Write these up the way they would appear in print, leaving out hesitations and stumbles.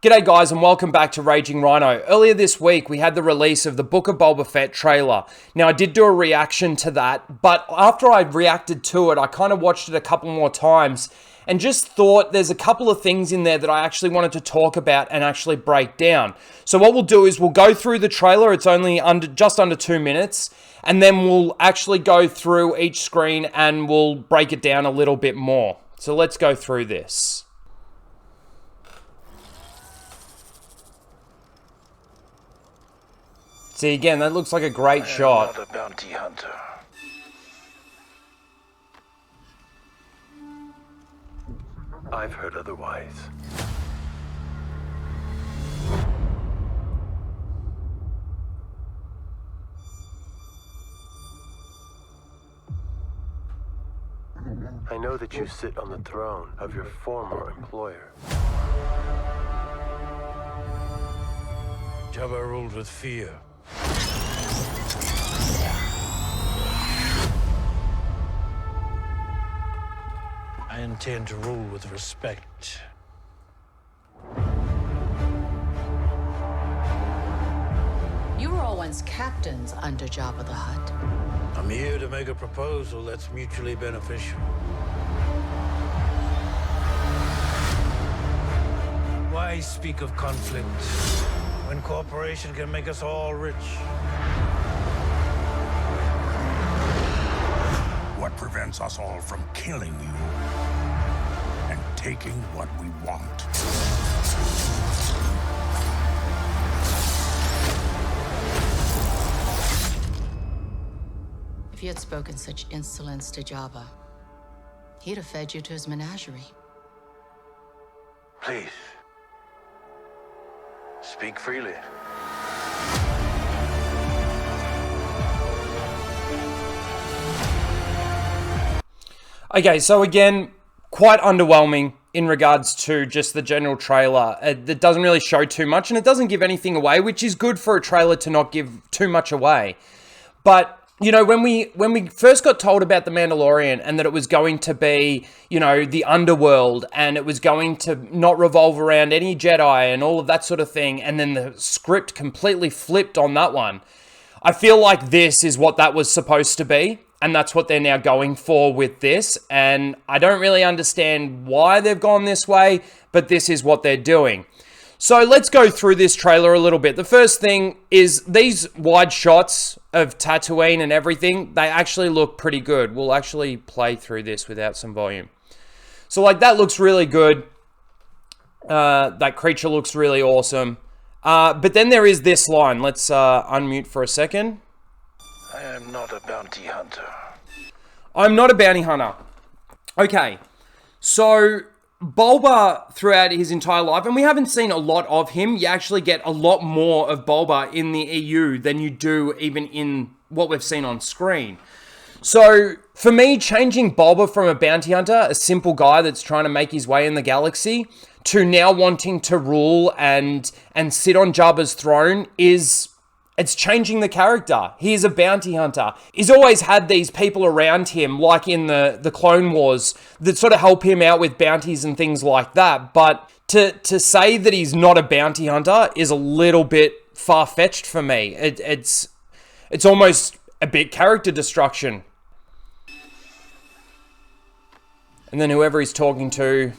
G'day guys and welcome back to Raging Rhino. Earlier this week we had the release of the Book of Boba Fett trailer. Now I did do a reaction to that, but after I reacted to it I kind of watched it a couple more times and just thought there's a couple of things in there that I actually wanted to talk about and actually break down. So what we'll do is we'll go through the trailer, it's only just under 2 minutes, and then we'll actually go through each screen and we'll break it down a little bit more. So let's go through this. See, again, that looks like a great shot. I'm not a bounty hunter. I've heard otherwise. I know that you sit on the throne of your former employer. Jabba ruled with fear. I intend to rule with respect. You were all once captains under Jabba the Hutt. I'm here to make a proposal that's mutually beneficial. Why speak of conflict when cooperation can make us all rich? What prevents us all from killing you and taking what we want? If you had spoken such insolence to Jabba, he'd have fed you to his menagerie. Please. Speak freely. Okay, so again, quite underwhelming in regards to just the general trailer. It doesn't really show too much and it doesn't give anything away, which is good for a trailer to not give too much away. But, you know, when we first got told about The Mandalorian and that it was going to be, you know, the underworld and it was going to not revolve around any Jedi and all of that sort of thing, and then the script completely flipped on that one, I feel like this is what that was supposed to be. And that's what they're now going for with this. And I don't really understand why they've gone this way, but this is what they're doing. So let's go through this trailer a little bit. The first thing is these wide shots of Tatooine and everything, they actually look pretty good. We'll actually play through this without some volume. So like that looks really good. That creature looks really awesome. But then there is this line. Let's unmute for a second. I am not a bounty hunter. I'm not a bounty hunter. Okay, so Boba throughout his entire life, and we haven't seen a lot of him. You actually get a lot more of Boba in the EU than you do even in what we've seen on screen. So for me, changing Boba from a bounty hunter, a simple guy that's trying to make his way in the galaxy, to now wanting to rule and sit on Jabba's throne it's changing the character. He's a bounty hunter. He's always had these people around him, like in the Clone Wars, that sort of help him out with bounties and things like that. But to say that he's not a bounty hunter is a little bit far-fetched for me. It's almost a bit character destruction. And then whoever he's talking to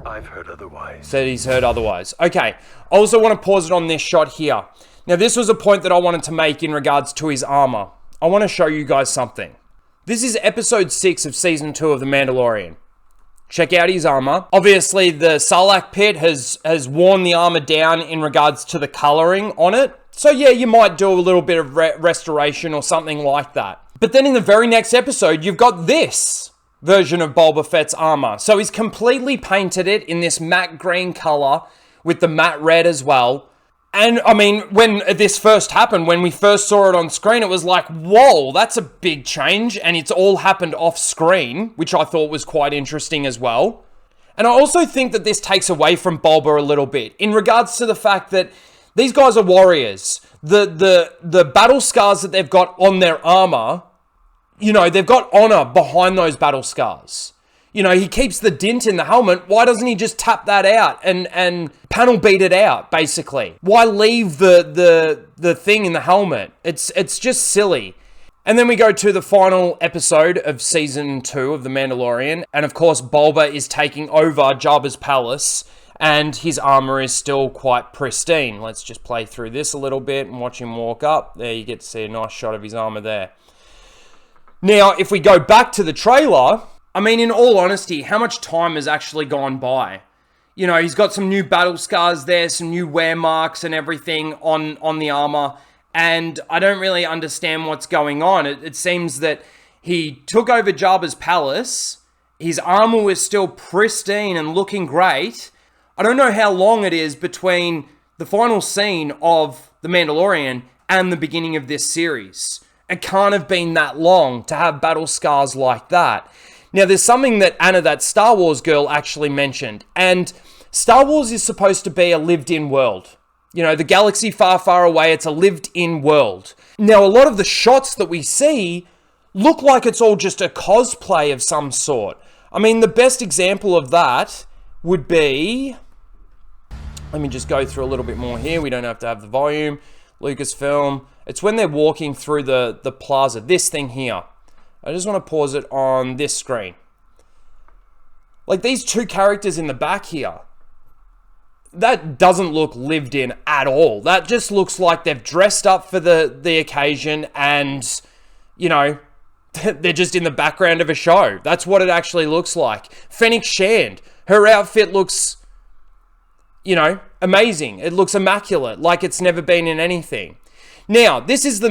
I've heard otherwise. said he's heard otherwise. Okay, I also want to pause it on this shot here. Now, this was a point that I wanted to make in regards to his armor. I want to show you guys something. This is episode 6 of season 2 of The Mandalorian. Check out his armor. Obviously, the Sarlacc pit has worn the armor down in regards to the coloring on it. So yeah, you might do a little bit of restoration or something like that. But then in the very next episode, you've got this version of Boba Fett's armor. So he's completely painted it in this matte green color with the matte red as well. And, I mean, when this first happened, when we first saw it on screen, it was like, whoa, that's a big change. And it's all happened off screen, which I thought was quite interesting as well. And I also think that this takes away from Boba a little bit in regards to the fact that these guys are warriors. The battle scars that they've got on their armor, you know, they've got honor behind those battle scars. You know, he keeps the dint in the helmet. Why doesn't he just tap that out and panel beat it out, basically? Why leave the thing in the helmet? It's just silly. And then we go to the final episode of Season 2 of The Mandalorian. And of course, Boba is taking over Jabba's palace. And his armor is still quite pristine. Let's just play through this a little bit and watch him walk up. There, you get to see a nice shot of his armor there. Now, if we go back to the trailer, I mean, in all honesty, how much time has actually gone by? You know, he's got some new battle scars there, some new wear marks and everything on the armor. And I don't really understand what's going on. It seems that he took over Jabba's palace. His armor was still pristine and looking great. I don't know how long it is between the final scene of The Mandalorian and the beginning of this series. It can't have been that long to have battle scars like that. Now, there's something that Anna, that Star Wars girl, actually mentioned. And Star Wars is supposed to be a lived-in world. You know, the galaxy far, far away, it's a lived-in world. Now, a lot of the shots that we see look like it's all just a cosplay of some sort. I mean, the best example of that would be... Let me just go through a little bit more here. We don't have to have the volume. Lucasfilm. It's when they're walking through the plaza. This thing here. I just want to pause it on this screen. Like these two characters in the back here. That doesn't look lived in at all. That just looks like they've dressed up for the occasion and, you know, they're just in the background of a show. That's what it actually looks like. Fennec Shand. Her outfit looks... you know, amazing. It looks immaculate, like it's never been in anything. Now, this is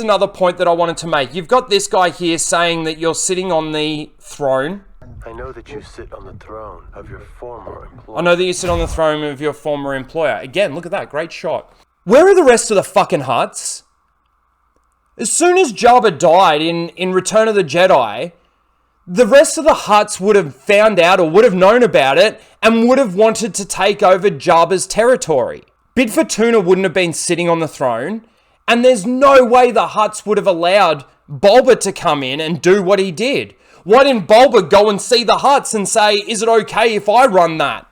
another point that I wanted to make. You've got this guy here saying that you're sitting on the throne. I know that you sit on the throne of your former employer. I know that you sit on the throne of your former employer. Again, look at that. Great shot. Where are the rest of the fucking huts? As soon as Jabba died in Return of the Jedi... the rest of the huts would have found out or would have known about it and would have wanted to take over Jabba's territory. Bib Fortuna wouldn't have been sitting on the throne, and there's no way the huts would have allowed Boba to come in and do what he did. Why didn't Boba go and see the huts and say, is it okay if I run that?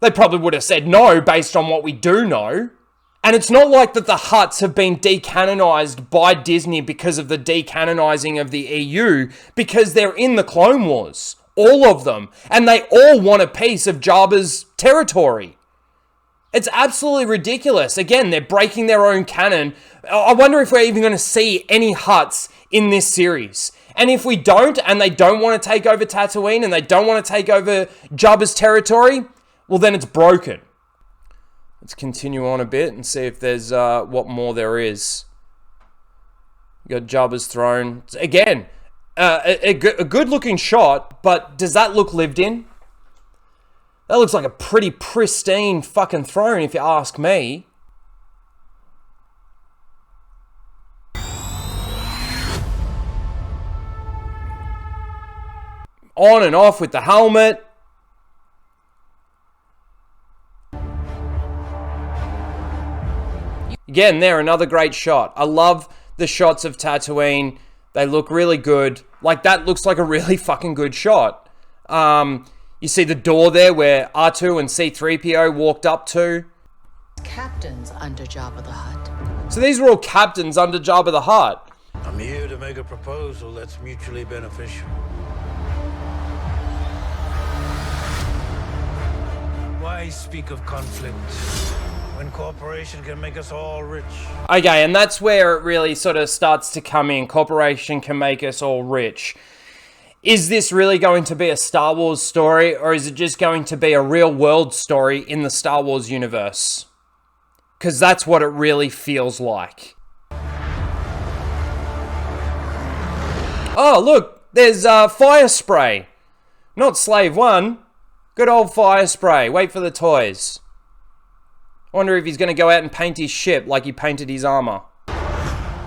They probably would have said no based on what we do know. And it's not like that the huts have been decanonized by Disney because of the decanonizing of the EU, because they're in the Clone Wars. All of them. And they all want a piece of Jabba's territory. It's absolutely ridiculous. Again, they're breaking their own canon. I wonder if we're even going to see any huts in this series. And if we don't, and they don't want to take over Tatooine, and they don't want to take over Jabba's territory, well then it's broken. Let's continue on a bit and see if there's what more there is. You got Jabba's throne. Again, a good looking shot, but does that look lived in? That looks like a pretty pristine fucking throne if you ask me. On and off with the helmet. Again, there, another great shot. I love the shots of Tatooine. They look really good. Like, that looks like a really fucking good shot. You see the door there where R2 and C-3PO walked up to. Captains under Jabba the Hutt. So these were all captains under Jabba the Hutt. I'm here to make a proposal that's mutually beneficial. Why speak of conflict when cooperation can make us all rich? Okay, and that's where it really sort of starts to come in. Cooperation can make us all rich. Is this really going to be a Star Wars story, or is it just going to be a real world story in the Star Wars universe? Because that's what it really feels like. Oh, look, there's fire spray. Not Slave 1. Good old fire spray. Wait for the toys. I wonder if he's going to go out and paint his ship like he painted his armor.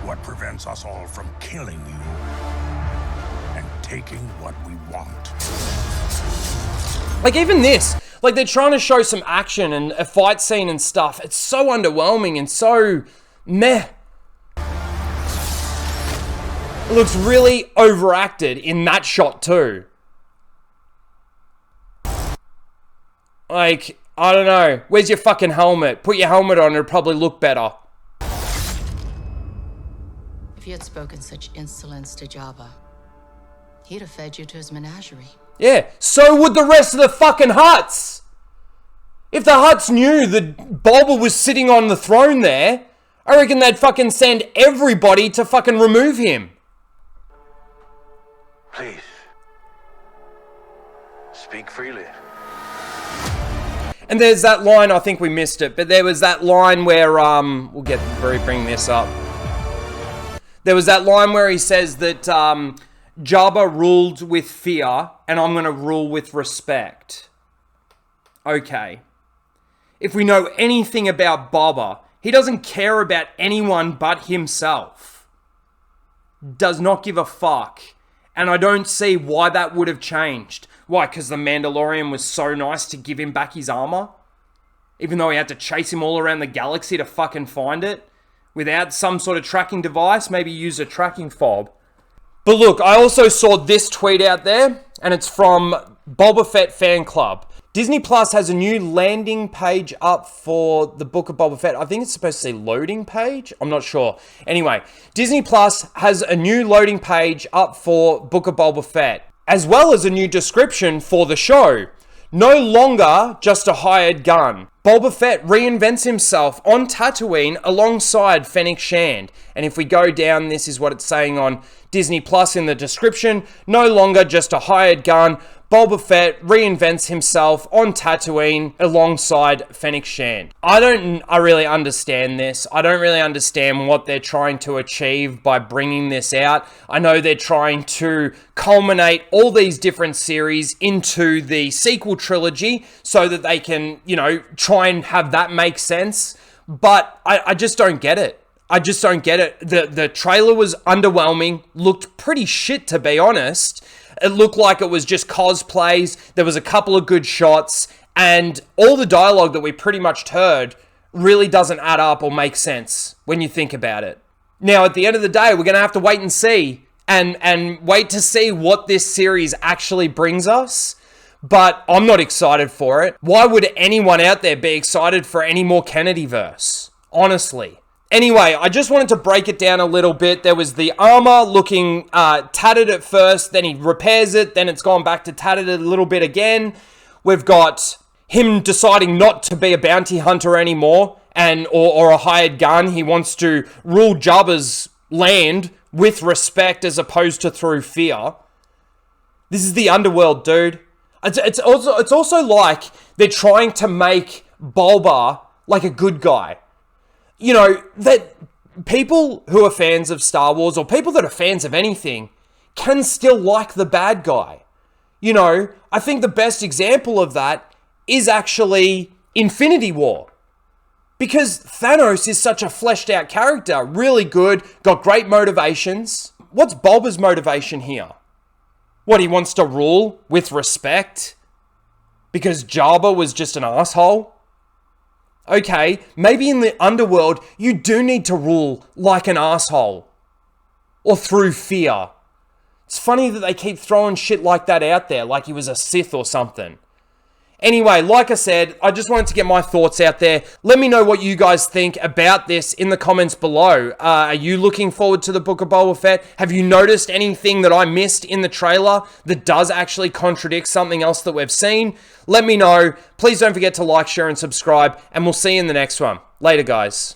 What prevents us all from killing you and taking what we want? Like, even this. Like, they're trying to show some action and a fight scene and stuff. It's so underwhelming and so meh. It looks really overacted in that shot too. Like, I don't know. Where's your fucking helmet? Put your helmet on, it'll probably look better. If you had spoken such insolence to Jabba, he'd have fed you to his menagerie. Yeah, so would the rest of the fucking Hutts. If the Hutts knew that Boba was sitting on the throne there, I reckon they'd fucking send everybody to fucking remove him. Please. Speak freely. And there's that line, I think we missed it, but there was that line where, we'll bring this up. There was that line where he says that, Jabba ruled with fear, and I'm gonna rule with respect. Okay. If we know anything about Boba, he doesn't care about anyone but himself. Does not give a fuck. And I don't see why that would have changed. Why? Because the Mandalorian was so nice to give him back his armor? Even though he had to chase him all around the galaxy to fucking find it? Without some sort of tracking device? Maybe use a tracking fob. But look, I also saw this tweet out there, and it's from Boba Fett Fan Club. Disney Plus has a new landing page up for the Book of Boba Fett. I think it's supposed to say loading page. I'm not sure. Anyway, Disney Plus has a new loading page up for Book of Boba Fett, as well as a new description for the show. No longer just a hired gun. Boba Fett reinvents himself on Tatooine alongside Fennec Shand. And if we go down, this is what it's saying on Disney Plus in the description. No longer just a hired gun. Boba Fett reinvents himself on Tatooine alongside Fennec Shand. I really understand this. I don't really understand what they're trying to achieve by bringing this out. I know they're trying to culminate all these different series into the sequel trilogy so that they can, try and have that make sense. But I just don't get it. I just don't get it. The trailer was underwhelming, looked pretty shit to be honest. It looked like it was just cosplays. There was a couple of good shots, and all the dialogue that we pretty much heard really doesn't add up or make sense when you think about it. Now, at the end of the day, we're going to have to wait and see, and wait to see what this series actually brings us. But I'm not excited for it. Why would anyone out there be excited for any more Kennedyverse? Honestly. Anyway, I just wanted to break it down a little bit. There was the armor looking tattered at first, then he repairs it, then it's gone back to tattered a little bit again. We've got him deciding not to be a bounty hunter anymore or a hired gun. He wants to rule Jabba's land with respect as opposed to through fear. This is the underworld, dude. It's also like they're trying to make Boba like a good guy. That people who are fans of Star Wars or people that are fans of anything can still like the bad guy. I think the best example of that is actually Infinity War. Because Thanos is such a fleshed out character, really good, got great motivations. What's Boba's motivation here? What, he wants to rule with respect? Because Jabba was just an asshole? Okay, maybe in the underworld, you do need to rule like an asshole. Or through fear. It's funny that they keep throwing shit like that out there, like he was a Sith or something. Anyway, like I said, I just wanted to get my thoughts out there. Let me know what you guys think about this in the comments below. Are you looking forward to the Book of Boba Fett? Have you noticed anything that I missed in the trailer that does actually contradict something else that we've seen? Let me know. Please don't forget to like, share, and subscribe, and we'll see you in the next one. Later, guys.